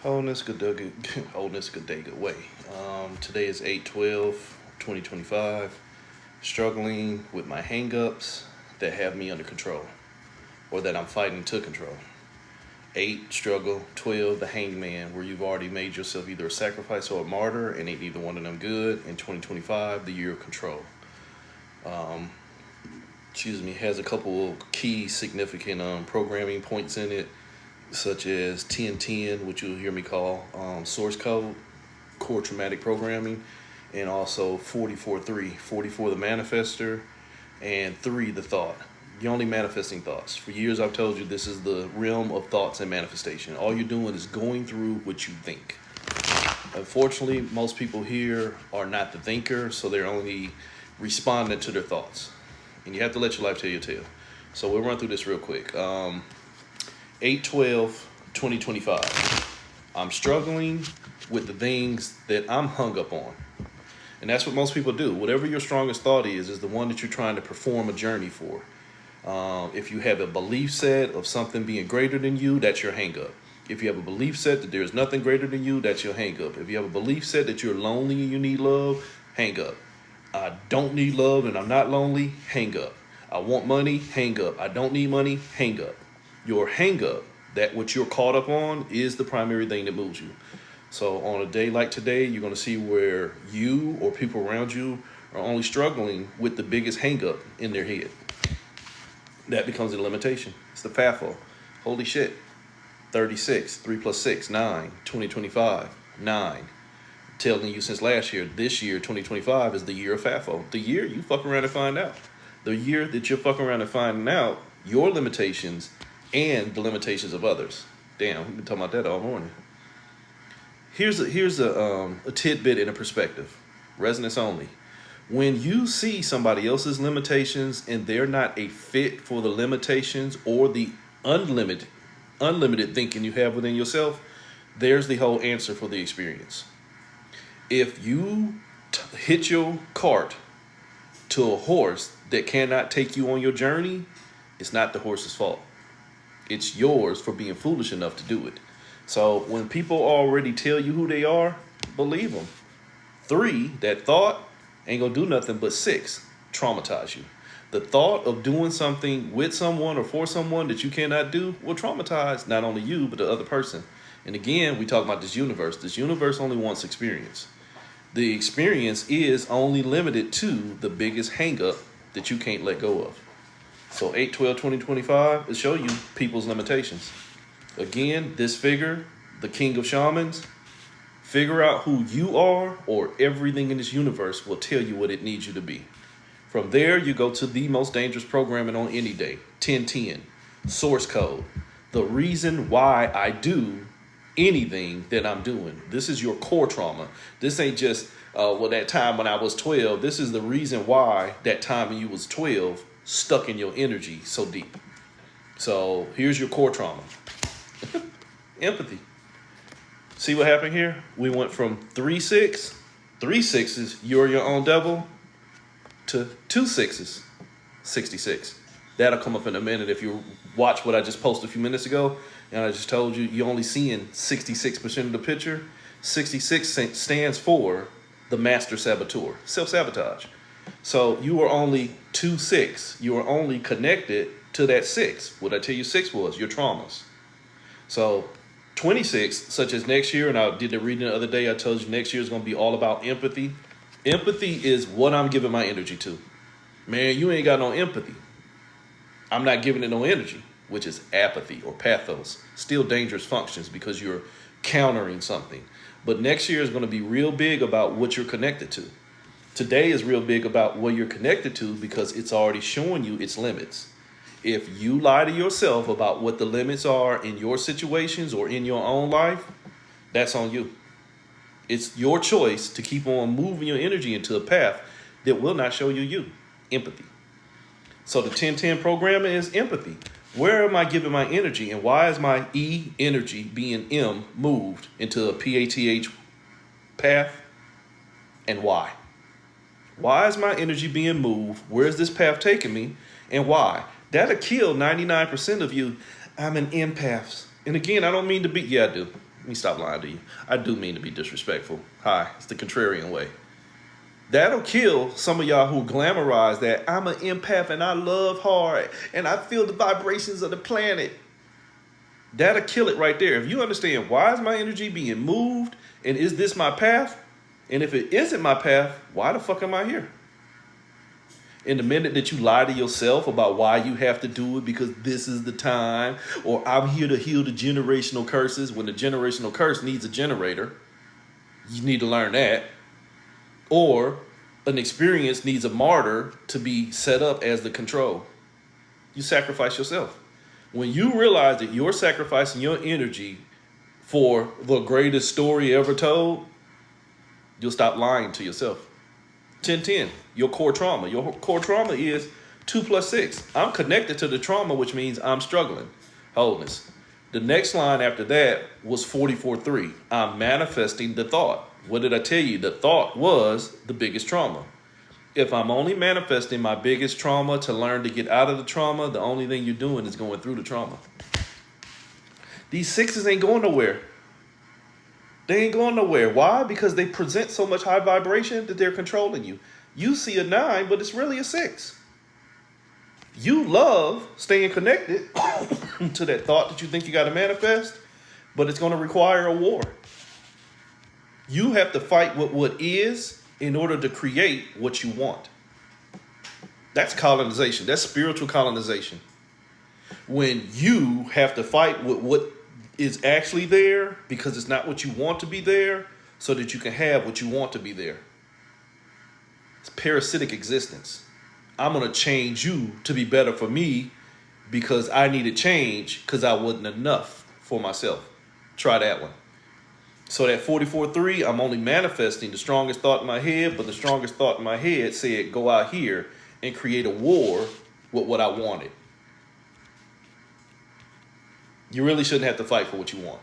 Wholeness, good day, wholeness, good day, good way. Today is 8/12/2025. Struggling with my hangups that have me under control, or that I'm fighting to control. 8, struggle. 12, the hangman, where you've already made yourself either a sacrifice or a martyr, and ain't either one of them good. In 2025, the year of control. Has a couple key significant programming points in it, such as 1010, which you'll hear me call source code, core traumatic programming, and also 44-3, 44 the manifester, and 3 the thought. You're only manifesting thoughts. For years I've told you this is the realm of thoughts and manifestation. All you're doing is going through what you think. Unfortunately, most people here are not the thinker, so they're only responding to their thoughts. And you have to let your life tell your tale. So we'll run through this real quick. 8/12/2025. I'm struggling with the things that I'm hung up on. And that's what most people do. Whatever your strongest thought is the one that you're trying to perform a journey for. If you have a belief set of something being greater than you, that's your hang up. If you have a belief set that there's nothing greater than you, that's your hang up. If you have a belief set that you're lonely and you need love, hang up. I don't need love and I'm not lonely, hang up. I want money, hang up. I don't need money, hang up. Your hang up, that what you're caught up on, is the primary thing that moves you. So on a day like today, you're going to see where you or people around you are only struggling with the biggest hang up in their head. That becomes a limitation. It's the FAFO. Holy shit. 36, 3 plus 6, 9, 2025, 9. Telling you since last year, this year, 2025, is the year of FAFO. The year you fuck around and find out. The year that you're fucking around and finding out your limitations and the limitations of others. Damn, we've been talking about that all morning. Here's a tidbit and a perspective. Resonance only. When you see somebody else's limitations and they're not a fit for the limitations or the unlimited thinking you have within yourself, there's the whole answer for the experience. If you hit your cart to a horse that cannot take you on your journey, it's not the horse's fault. It's yours for being foolish enough to do it. So when people already tell you who they are, believe them. 3, that thought, ain't gonna do nothing but 6, traumatize you. The thought of doing something with someone or for someone that you cannot do will traumatize not only you, but the other person. And again, we talk about this universe. This universe only wants experience. The experience is only limited to the biggest hang up that you can't let go of. So 8/12/2025 will show you people's limitations. Again, this figure, the king of shamans, figure out who you are, or everything in this universe will tell you what it needs you to be. From there, you go to the most dangerous programming on any day, 1010, source code. The reason why I do anything that I'm doing. This is your core trauma. This ain't just, that time when I was 12. This is the reason why that time when you was 12 stuck in your energy so deep. So here's your core trauma. Empathy. See what happened here? We went from 3/6, 3 6s, you're your own devil, to 2 6s, 66. That'll come up in a minute if you watch what I just posted a few minutes ago. And I just told you, you're only seeing 66% of the picture. 66 stands for the master saboteur, self-sabotage. So you are only 2/6. You are only connected to that 6. What I tell you 6 was? Your traumas. So 26, such as next year, and I did the reading the other day, I told you next year is going to be all about empathy. Empathy is what I'm giving my energy to. Man, you ain't got no empathy. I'm not giving it no energy, which is apathy or pathos. Still dangerous functions because you're countering something. But next year is going to be real big about what you're connected to. Today is real big about what you're connected to because it's already showing you its limits. If you lie to yourself about what the limits are in your situations or in your own life, that's on you. It's your choice to keep on moving your energy into a path that will not show you empathy. So the 1010 program is empathy. Where am I giving my energy, and why is my E energy being M moved into a PATH path, and why? Why is my energy being moved? Where's this path taking me, and why? That'll kill 99% of you. I'm an empath. And again, I don't mean to be, yeah, I do. Let me stop lying to you. I do mean to be disrespectful. Hi, it's the contrarian way. That'll kill some of y'all who glamorize that I'm an empath and I love hard and I feel the vibrations of the planet. That'll kill it right there. If you understand why is my energy being moved and is this my path? And if it isn't my path, why the fuck am I here? In the minute that you lie to yourself about why you have to do it because this is the time, or I'm here to heal the generational curses, when the generational curse needs a generator, you need to learn that. Or an experience needs a martyr to be set up as the control. You sacrifice yourself. When you realize that you're sacrificing your energy for the greatest story ever told, you'll stop lying to yourself. 10-10, your core trauma. Your core trauma is 2 + 6. I'm connected to the trauma, which means I'm struggling. Wholeness. The next line after that was 44-3. I'm manifesting the thought. What did I tell you? The thought was the biggest trauma. If I'm only manifesting my biggest trauma to learn to get out of the trauma, the only thing you're doing is going through the trauma. These 6s ain't going nowhere. They ain't going nowhere. Why? Because they present so much high vibration that they're controlling you. You see a 9, but it's really a 6. You love staying connected to that thought that you think you got to manifest, but it's going to require a war. You have to fight with what is in order to create what you want. That's colonization. That's spiritual colonization. When you have to fight with what is actually there because it's not what you want to be there so that you can have what you want to be there. It's parasitic existence. I'm going to change you to be better for me because I needed change because I wasn't enough for myself. Try that one. So that 44-3, I'm only manifesting the strongest thought in my head, but the strongest thought in my head said, go out here and create a war with what I wanted. You really shouldn't have to fight for what you want.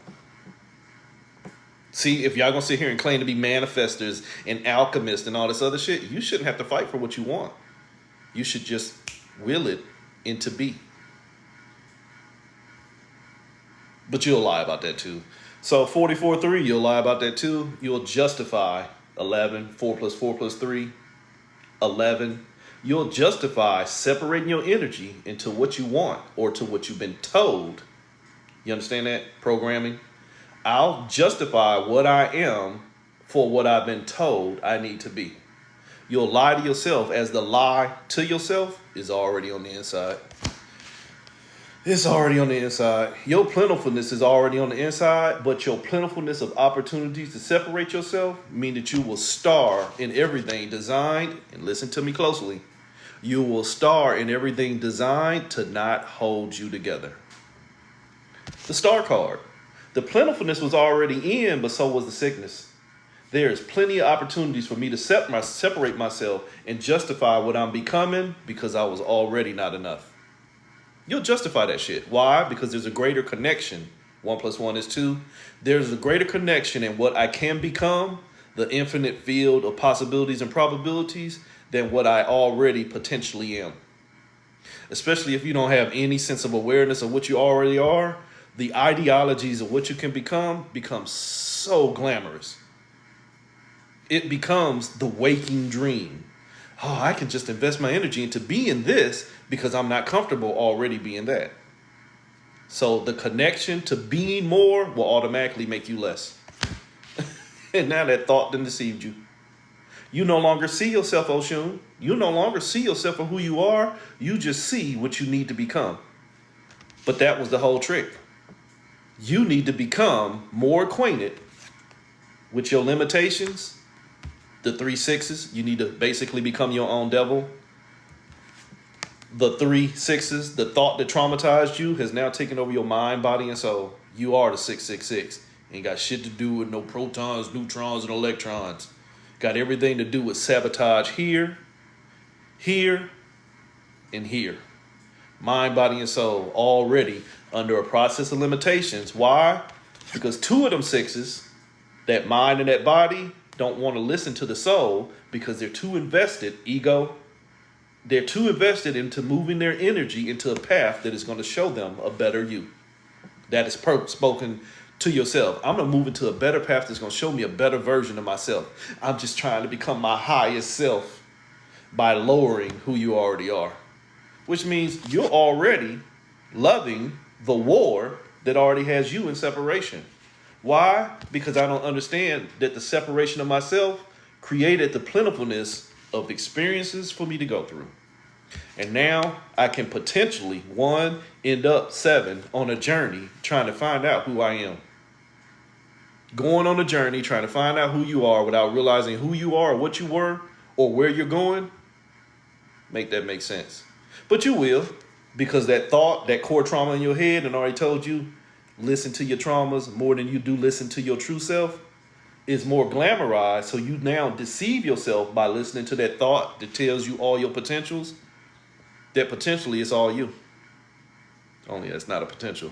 See, if y'all gonna sit here and claim to be manifestors and alchemists and all this other shit, you shouldn't have to fight for what you want. You should just will it into be. But you'll lie about that too. So 44-3, you'll lie about that too. You'll justify 11, 4 + 4 + 3, 11. You'll justify separating your energy into what you want or to what you've been told. You understand that? Programming. I'll justify what I am for what I've been told I need to be. You'll lie to yourself as the lie to yourself is already on the inside. It's already on the inside. Your plentifulness is already on the inside, but your plentifulness of opportunities to separate yourself mean that you will star in everything designed, and listen to me closely, you will star in everything designed to not hold you together. The star card. The plentifulness was already in, but so was the sickness. There's plenty of opportunities for me to separate myself and justify what I'm becoming because I was already not enough. You'll justify that shit. Why? Because there's a greater connection. 1 + 1 is 2. There's a greater connection in what I can become, the infinite field of possibilities and probabilities, than what I already potentially am. Especially if you don't have any sense of awareness of what you already are, the ideologies of what you can become becomes so glamorous. It becomes the waking dream. Oh, I can just invest my energy into being this because I'm not comfortable already being that. So the connection to being more will automatically make you less. And now that thought done deceived you. You no longer see yourself, Oshun. You no longer see yourself for who you are. You just see what you need to become. But that was the whole trick. You need to become more acquainted with your limitations. The 3 6s, you need to basically become your own devil. The 3 6s, the thought that traumatized you has now taken over your mind, body, and soul. You are the 666. Ain't got shit to do with no protons, neutrons, and electrons. Got everything to do with sabotage here, here, and here. Mind, body, and soul already under a process of limitations. Why? Because 2 of them 6s, that mind and that body, don't want to listen to the soul because they're too invested, ego, they're too invested into moving their energy into a path that is going to show them a better you. That is spoken to yourself. I'm going to move into a better path that's going to show me a better version of myself. I'm just trying to become my highest self by lowering who you already are, which means you're already loving the war that already has you in separation. Why? Because I don't understand that the separation of myself created the plentifulness of experiences for me to go through. And now I can potentially, 1, end up 7 on a journey trying to find out who I am. Going on a journey trying to find out who you are without realizing who you are or what you were or where you're going, make that make sense. But you will, because that thought, that core trauma in your head, and already told you, listen to your traumas more than you do listen to your true self, is more glamorized. So you now deceive yourself by listening to that thought that tells you all your potentials, that potentially it's all you. Only that's not a potential.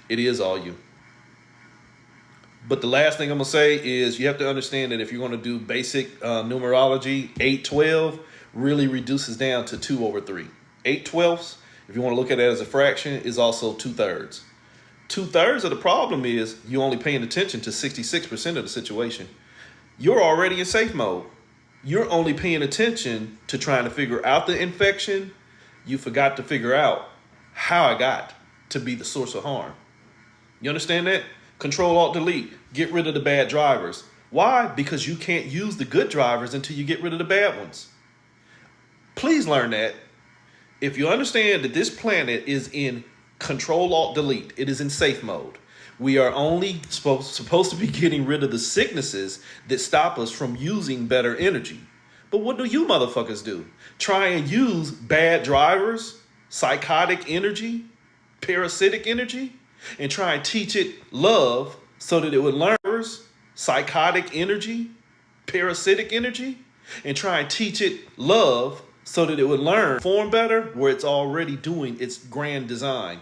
It is all you. But the last thing I'm going to say is you have to understand that if you're going to do basic numerology, 8/12 really reduces down to 2/3. 8/12, if you want to look at it as a fraction, is also 2/3. 2/3 of the problem is you're only paying attention to 66% of the situation. You're already in safe mode. You're only paying attention to trying to figure out the infection. You forgot to figure out how I got to be the source of harm. You understand that? Control, Alt, Delete. Get rid of the bad drivers. Why? Because you can't use the good drivers until you get rid of the bad ones. Please learn that. If you understand that this planet is in Control, Alt, Delete, it is in safe mode. We are only supposed to be getting rid of the sicknesses that stop us from using better energy. But what do you motherfuckers do? Try and use bad drivers, psychotic energy, parasitic energy, and try and teach it love so that it would learn psychotic energy, parasitic energy, and try and teach it love so that it would learn form better where it's already doing its grand design.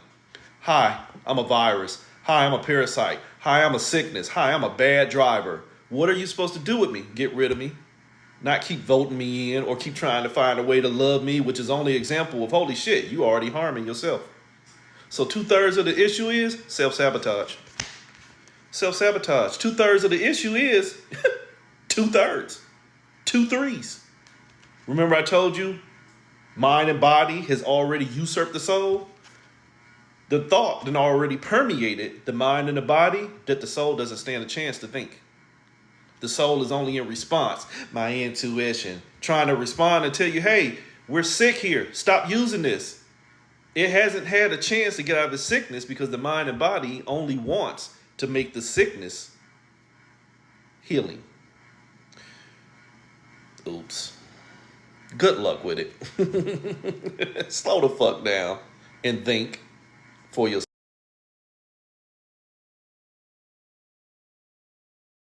Hi, I'm a virus. Hi, I'm a parasite. Hi, I'm a sickness. Hi, I'm a bad driver. What are you supposed to do with me? Get rid of me. Not keep voting me in or keep trying to find a way to love me, which is only an example of holy shit, you already harming yourself. So 2/3 of the issue is self-sabotage. Self-sabotage. 2/3 of the issue is 2/3. 2/3. Remember I told you mind and body has already usurped the soul? The thought then already permeated the mind and the body that the soul doesn't stand a chance to think. The soul is only in response. My intuition trying to respond and tell you, hey, we're sick here. Stop using this. It hasn't had a chance to get out of the sickness because the mind and body only wants to make the sickness healing. Oops. Good luck with it. Slow the fuck down and think for yourself.